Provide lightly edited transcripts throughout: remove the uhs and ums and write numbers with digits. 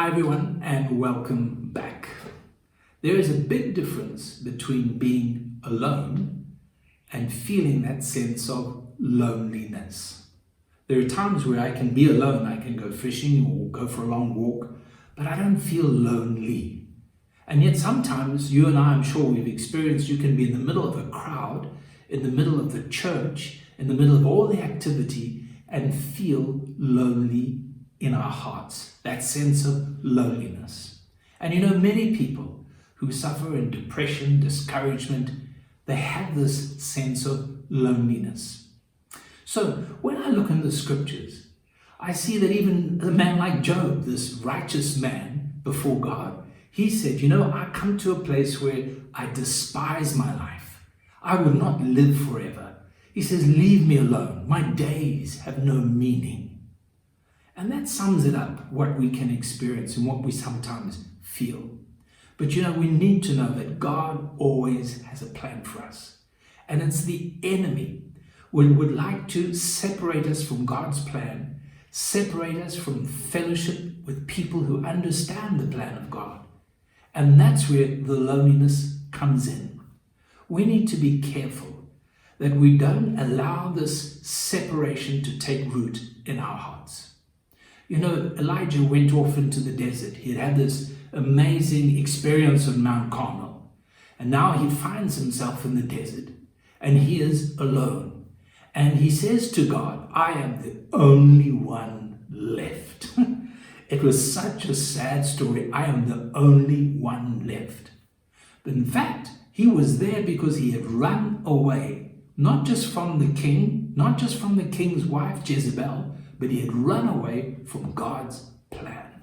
Hi everyone and welcome back. There is a big difference between being alone and feeling that sense of loneliness. There are times where I can be alone, I can go fishing or go for a long walk, but I don't feel lonely. And yet sometimes you and I'm sure we've experienced, you can be in the middle of a crowd, in the middle of the church, in the middle of all the activity and feel lonely in our hearts, that sense of loneliness. And you know, many people who suffer in depression, discouragement, they have this sense of loneliness. So when I look in the scriptures, I see that even a man like Job, this righteous man before God, he said, you know, I come to a place where I despise my life. I will not live forever. He says, leave me alone. My days have no meaning. And that sums it up, what we can experience and what we sometimes feel. But you know, we need to know that God always has a plan for us. And it's the enemy who would like to separate us from God's plan, separate us from fellowship with people who understand the plan of God. And that's where the loneliness comes in. We need to be careful that we don't allow this separation to take root in our hearts. You know, Elijah went off into the desert. He had this amazing experience on Mount Carmel. And now he finds himself in the desert and he is alone. And he says to God, I am the only one left. It was such a sad story. I am the only one left. But in fact, he was there because he had run away, not just from the king, not just from the king's wife, Jezebel, but he had run away from God's plan.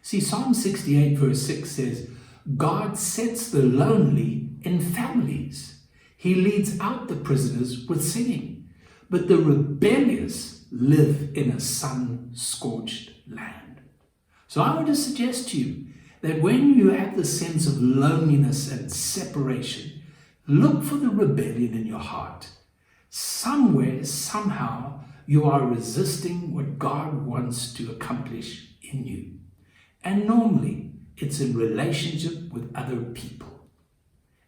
See, Psalm 68 verse 6 says, God sets the lonely in families. He leads out the prisoners with singing, but the rebellious live in a sun-scorched land. So I want to suggest to you that when you have the sense of loneliness and separation, look for the rebellion in your heart. Somewhere, somehow, you are resisting what God wants to accomplish in you. And normally, it's in relationship with other people.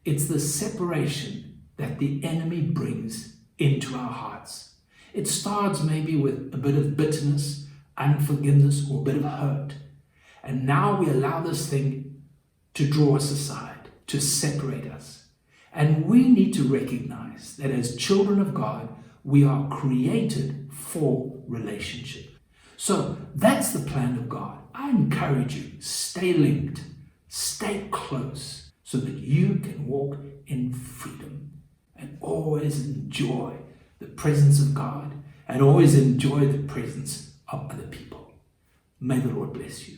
It's the separation that the enemy brings into our hearts. It starts maybe with a bit of bitterness, unforgiveness, or a bit of hurt. And now we allow this thing to draw us aside, to separate us. And we need to recognize that as children of God, we are created for relationship. So that's the plan of God. I encourage you, stay linked, stay close so that you can walk in freedom and always enjoy the presence of God and always enjoy the presence of other people. May the Lord bless you.